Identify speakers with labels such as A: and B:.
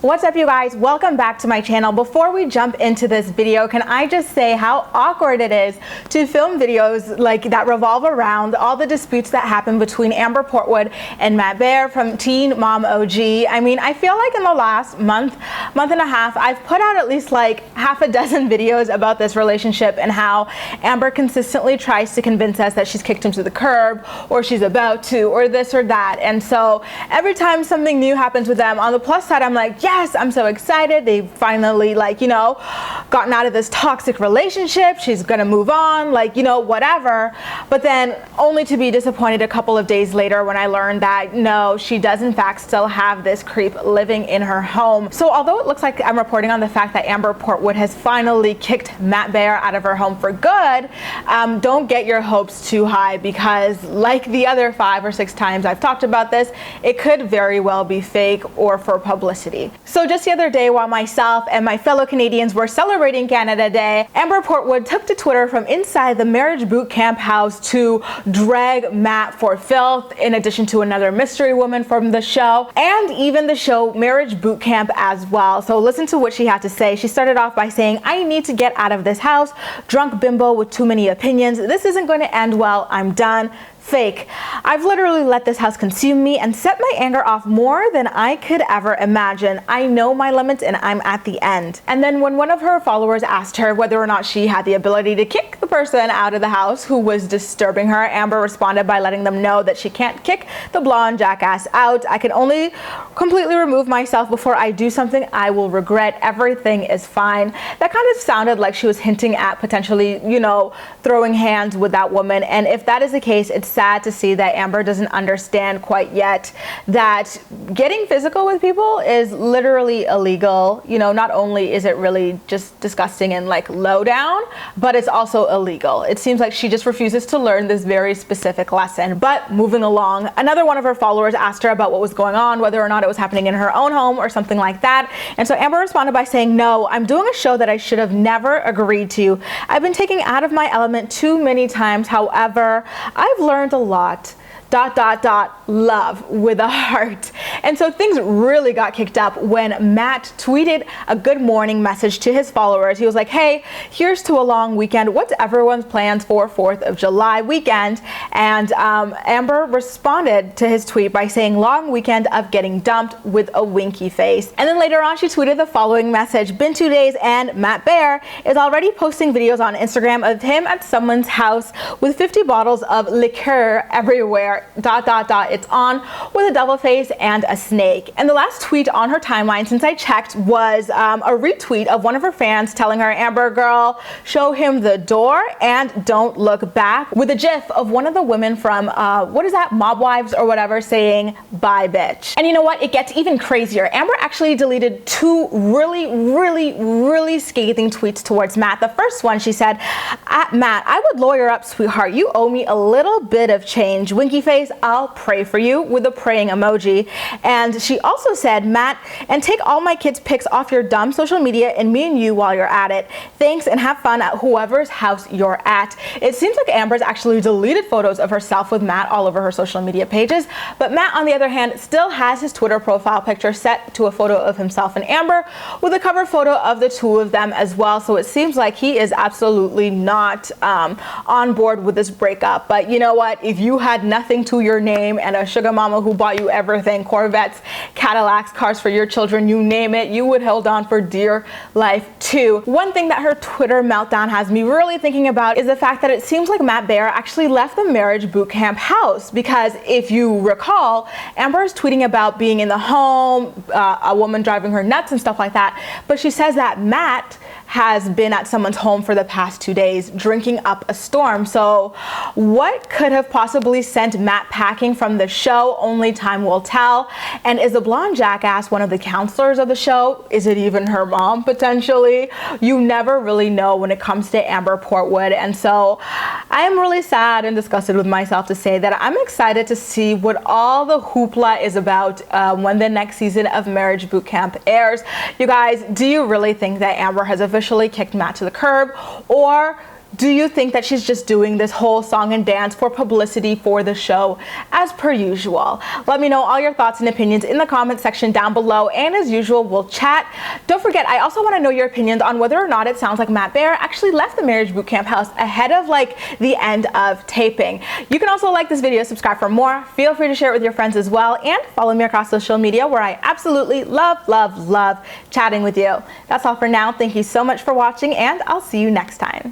A: What's up, you guys? Welcome back to my channel. Before we jump into this video, can I just say how awkward it is to film videos like that revolve around all the disputes that happen between Amber Portwood and Matt Baier from Teen Mom OG. I mean, I feel like in the last month and a half, I've put out at least like half a dozen videos about this relationship and how Amber consistently tries to convince us that she's kicked him to the curb or she's about to or this or that. And so every time something new happens with them, on the plus side, I'm like, yes, I'm so excited. They've finally, gotten out of this toxic relationship. She's gonna move on, whatever. But then only to be disappointed a couple of days later when I learned that no, she does in fact still have this creep living in her home. So although it looks like I'm reporting on the fact that Amber Portwood has finally kicked Matt Baier out of her home for good, don't get your hopes too high, because like the other 5 or 6 times I've talked about this, it could very well be fake or for publicity. So just the other day, while myself and my fellow Canadians were celebrating Canada Day, Amber Portwood took to Twitter from inside the marriage boot camp house to drag Matt for filth, in addition to another mystery woman from the show, and even the show Marriage Boot Camp as well. So listen to what she had to say. She started off by saying, "I need to get out of this house. Drunk bimbo with too many opinions. This isn't going to end well. I'm done. Fake. I've literally let this house consume me and set my anger off more than I could ever imagine. I know my limits and I'm at the end." And then when one of her followers asked her whether or not she had the ability to kick the person out of the house who was disturbing her, Amber responded by letting them know that she can't kick the blonde jackass out. "I can only completely remove myself before I do something I will regret. Everything is fine." That kind of sounded like she was hinting at potentially, throwing hands with that woman. And if that is the case, it's sad to see that Amber doesn't understand quite yet that getting physical with people is literally illegal. Not only is it really just disgusting and low down, but it's also illegal. It seems like she just refuses to learn this very specific lesson. But moving along, another one of her followers asked her about what was going on, whether or not it was happening in her own home or something like that. And so Amber responded by saying, "No, I'm doing a show that I should have never agreed to. I've been taken out of my element too many times. However, I've learned a lot. ... love with a heart." And so things really got kicked up when Matt tweeted a good morning message to his followers. He was like, "Hey, here's to a long weekend. What's everyone's plans for 4th of July weekend?" And Amber responded to his tweet by saying, "Long weekend of getting dumped," with a winky face. And then later on, she tweeted the following message: "Been 2 days and Matt Baier is already posting videos on Instagram of him at someone's house with 50 bottles of liqueur everywhere. ... It's on with a devil face and a snake." And the last tweet on her timeline since I checked was a retweet of one of her fans telling her, "Amber girl, show him the door and don't look back," with a gif of one of the women from what is that, Mob Wives or whatever, saying, "Bye bitch." And you know what, it gets even crazier. Amber actually deleted 2 really scathing tweets towards Matt. The first one, she said, "At Matt, I would lawyer up, sweetheart. You owe me a little bit of change. Winky face, I'll pray for you," with a praying emoji. And she also said, "Matt, and take all my kids' pics off your dumb social media and me and you while you're at it. Thanks and have fun at whoever's house you're at." It seems like Amber's actually deleted photos of herself with Matt all over her social media pages, but Matt, on the other hand, still has his Twitter profile picture set to a photo of himself and Amber with a cover photo of the two of them as well. So it seems like he is absolutely not on board with this breakup. But you know what? If you had nothing to your name and a sugar mama who bought you everything, Corvettes, Cadillacs, cars for your children, you name it, you would hold on for dear life too. One thing that her Twitter meltdown has me really thinking about is the fact that it seems like Matt Baier actually left the marriage boot camp house, because if you recall, Amber is tweeting about being in the home, a woman driving her nuts and stuff like that, but she says that Matt has been at someone's home for the past 2 days drinking up a storm. So what could have possibly sent Matt packing from the show? Only time will tell. And is the blonde jackass one of the counselors of the show? Is it even her mom potentially? You never really know when it comes to Amber Portwood. And so I am really sad and disgusted with myself to say that I'm excited to see what all the hoopla is about when the next season of Marriage Boot Camp airs. You guys, do you really think that Amber has officially kicked Matt to the curb, or do you think that she's just doing this whole song and dance for publicity for the show as per usual? Let me know all your thoughts and opinions in the comment section down below, and as usual, we'll chat. Don't forget, I also want to know your opinions on whether or not it sounds like Matt Baier actually left the Marriage Bootcamp house ahead of like the end of taping. You can also like this video, subscribe for more. Feel free to share it with your friends as well, and follow me across social media where I absolutely love chatting with you. That's all for now. Thank you so much for watching, and I'll see you next time.